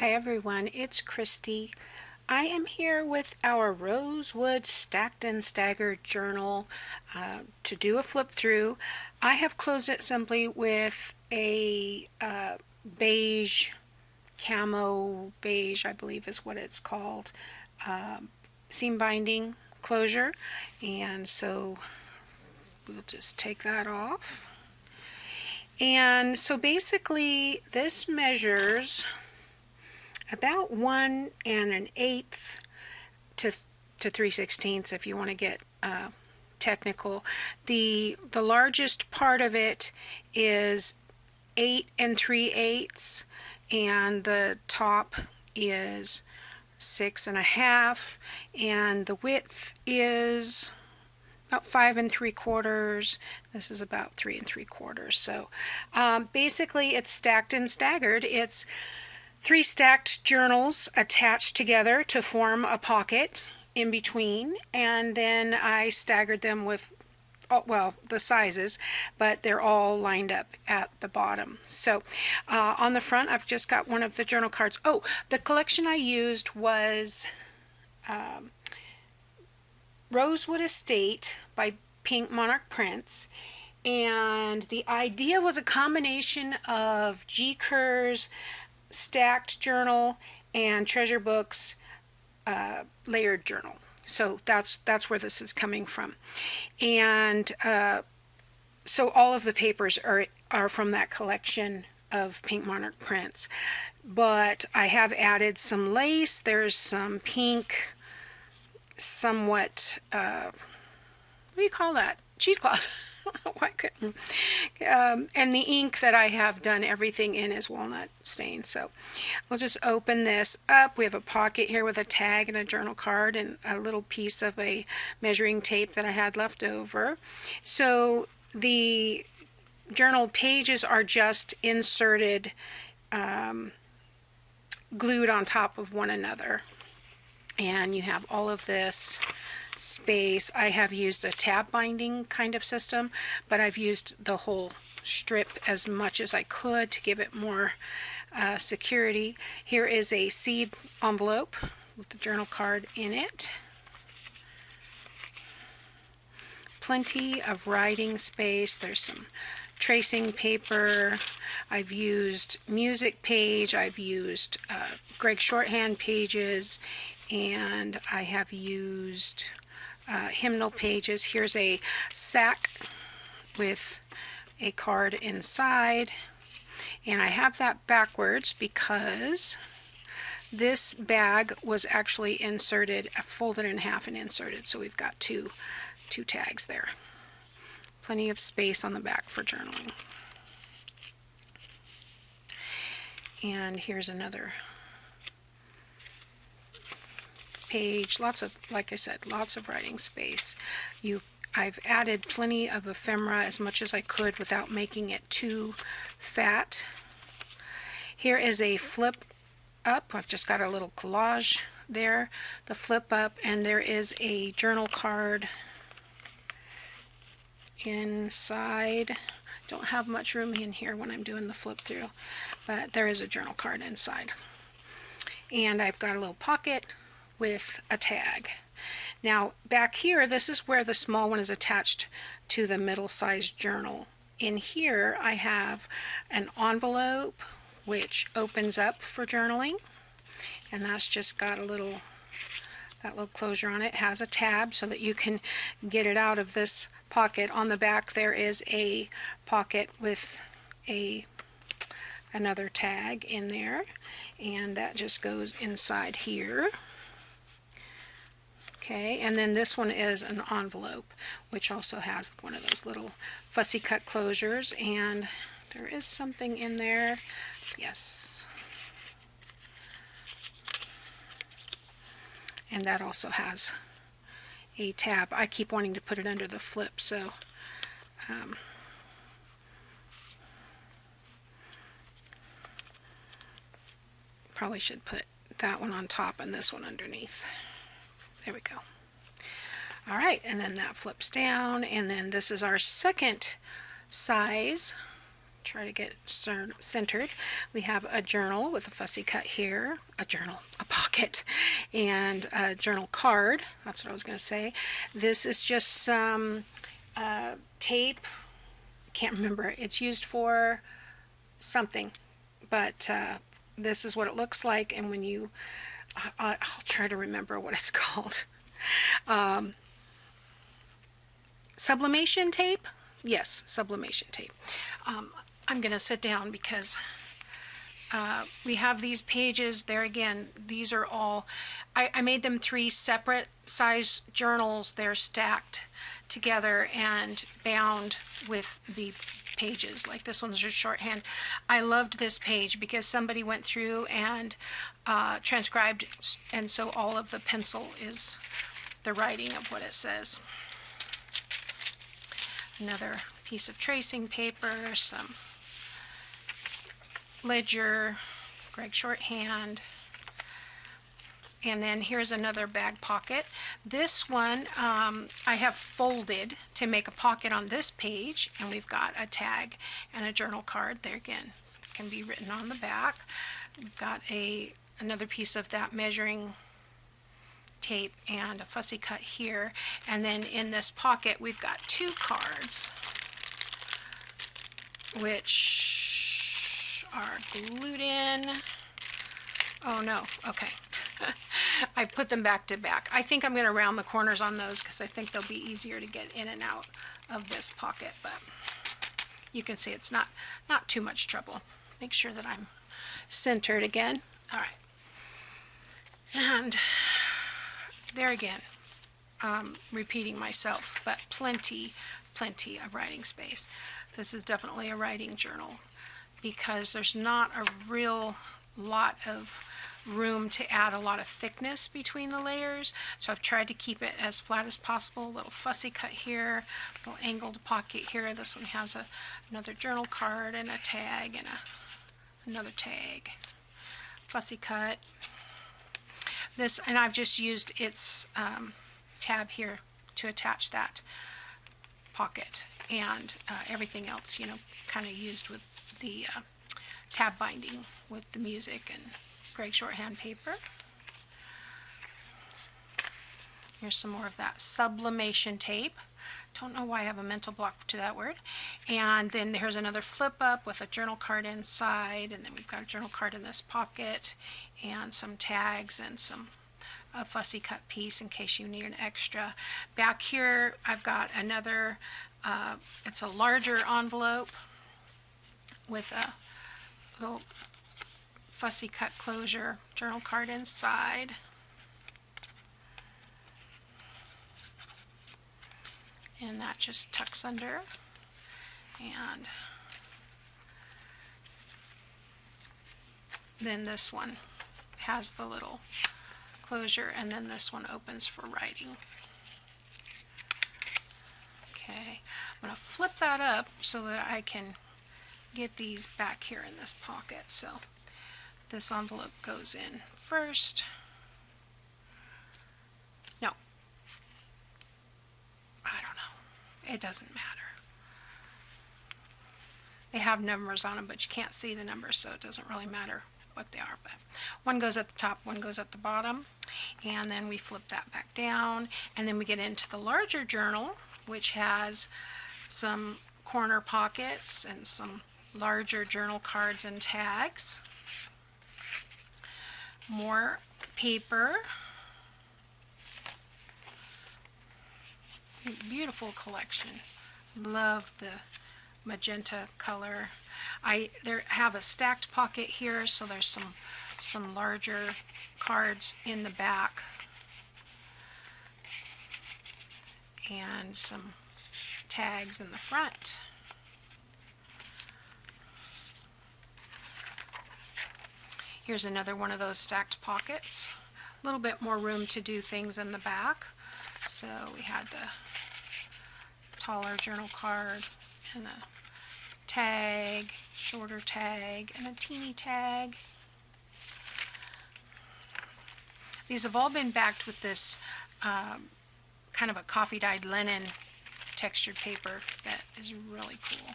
Hi everyone, it's Kristi. I am here with our Rosewood Stacked and Staggered journal to do a flip through. I have closed it simply with a beige, camo beige, I believe is what it's called, seam binding closure, and so we'll just take that off. And so basically this measures about 1 1/8 to 3/16 if you want to get technical. The largest part of it is 8 3/8, and the top is 6 1/2, and the width is about 5 3/4. This is about 3 3/4. So basically it's stacked and staggered. It's 3 stacked journals attached together to form a pocket in between, and then I staggered them with, well, the sizes, but they're all lined up at the bottom. So on the front I've just got one of the journal cards. Oh, the collection I used was Rosewood Estate by Pink Monarch Prints, and the idea was a combination of G. Kerr's stacked journal and Treasure Book's layered journal. So that's where this is coming from. And so all of the papers are from that collection of Pink Monarch Prints. But I have added some lace. There's some pink, somewhat, what do you call that? Cheesecloth. Why couldn't? And the ink that I have done everything in is walnut stain. So we'll just open this up. We have a pocket here with a tag and a journal card and a little piece of a measuring tape that I had left over. So the journal pages are just inserted, glued on top of one another. And you have all of this space. I have used a tab binding kind of system, but I've used the whole strip as much as I could to give it more security. Here is a seed envelope with the journal card in it. Plenty of writing space. There's some tracing paper. I've used music page. I've used Greg shorthand pages, and I have used hymnal pages. Here's a sack with a card inside, and I have that backwards because this bag was actually inserted, folded in half and inserted, so we've got two tags there. Plenty of space on the back for journaling. And here's another page. Lots of, like I said, lots of writing space. I've added plenty of ephemera, as much as I could without making it too fat. Here is a flip up. I've just got a little collage there. The flip up, and there is a journal card inside. Don't have much room in here when I'm doing the flip through, but there is a journal card inside. And I've got a little pocket with a tag. Now back here, this is where the small one is attached to the middle-sized journal. In here I have an envelope which opens up for journaling, and that's just got a little, that little closure on it. It has a tab so that you can get it out of this pocket. On the back there is a pocket with another tag in there, and that just goes inside here. Okay, and then this one is an envelope, which also has one of those little fussy cut closures, and there is something in there. Yes. And that also has a tab. I keep wanting to put it under the flip, so probably should put that one on top and this one underneath. There we go. All right, and then that flips down, and then this is our second size try to get centered. We have a journal with a fussy cut here, a pocket, and a journal card. That's what I was going to say. This is just some tape. Can't remember. It's used for something, but this is what it looks like. And when you, I'll try to remember what it's called. Sublimation tape. Yes, sublimation tape. I'm going to sit down because we have these pages there again. These are all, I made them 3 separate size journals. They're stacked together and bound with the pages. Like this one's just shorthand. I loved this page because somebody went through and transcribed, and so all of the pencil is the writing of what it says. Another piece of tracing paper, some ledger, Greg shorthand, and then here's another bag pocket. This one I have folded to make a pocket on this page, and we've got a tag and a journal card. There again, can be written on the back. We've got another piece of that measuring tape and a fussy cut here, and then in this pocket we've got 2 cards which are glued in. Oh no, okay. I put them back to back. I think I'm going to round the corners on those because I think they'll be easier to get in and out of this pocket, but you can see it's not too much trouble. Make sure that I'm centered again. All right, and there again, repeating myself, but plenty of writing space. This is definitely a writing journal because there's not a real lot of room to add a lot of thickness between the layers, so I've tried to keep it as flat as possible. A little fussy cut here, a little angled pocket here. This one has another journal card and a tag and another tag. Fussy cut. This, and I've just used its tab here to attach that pocket, and everything else, you know, kind of used with the tab binding with the music and Greg shorthand paper. Here's some more of that sublimation tape. Don't know why I have a mental block to that word. And then here's another flip up with a journal card inside, and then we've got a journal card in this pocket and some tags and a fussy cut piece in case you need an extra. Back here I've got another, it's a larger envelope with a little fussy cut closure journal card inside. And that just tucks under, and then this one has the little closure, and then this one opens for writing. Okay, I'm going to flip that up so that I can get these back here in this pocket. So this envelope goes in first. No, I don't know. It doesn't matter. They have numbers on them, but you can't see the numbers, so it doesn't really matter what they are. But one goes at the top, one goes at the bottom, and then we flip that back down, and then we get into the larger journal, which has some corner pockets and some larger journal cards and tags. More paper. Beautiful collection. Love the magenta color. I have a stacked pocket here, so there's some larger cards in the back and some tags in the front. Here's another one of those stacked pockets. A little bit more room to do things in the back. So we had the taller journal card and a tag, shorter tag, and a teeny tag. These have all been backed with this kind of a coffee dyed linen textured paper that is really cool.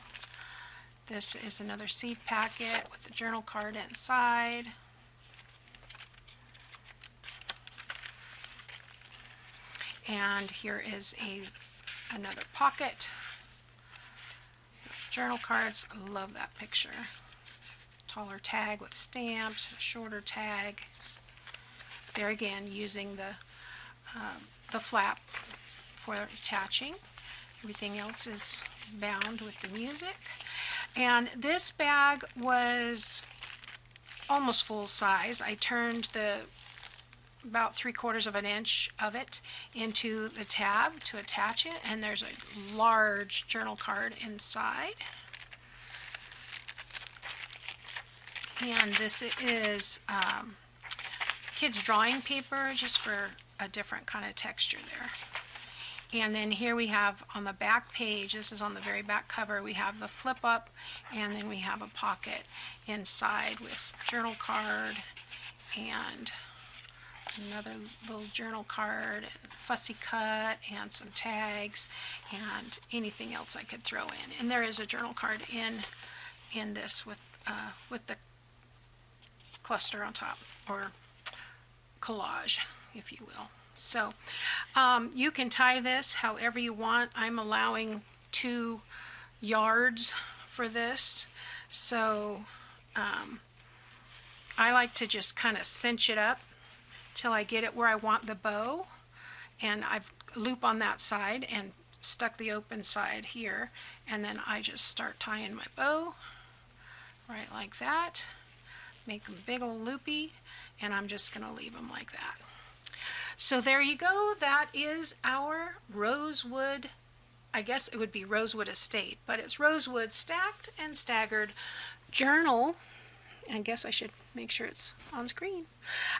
This is another seed packet with the journal card inside. And here is another pocket. Journal cards. I love that picture. Taller tag with stamps, a shorter tag. There again, using the flap for attaching. Everything else is bound with the music. And this bag was almost full size. I turned about 3/4 of an inch of it into the tab to attach it, and there's a large journal card inside. And this is kids drawing paper, just for a different kind of texture there. And then here we have on the back page, this is on the very back cover, we have the flip up, and then we have a pocket inside with journal card and another little journal card and fussy cut and some tags and anything else I could throw in. And there is a journal card in this with the cluster on top, or collage, if you will. So you can tie this however you want. I'm allowing 2 yards for this, so I like to just kind of cinch it up till I get it where I want the bow, and I've loop on that side and stuck the open side here, and then I just start tying my bow right like that, make them big old loopy, and I'm just going to leave them like that. So there you go. That is our Rosewood, I guess it would be Rosewood Estate, but it's Rosewood Stacked and Staggered Journal. I guess I should make sure it's on screen.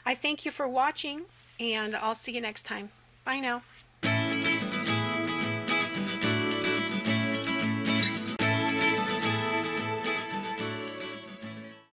I thank you for watching, and I'll see you next time. Bye now.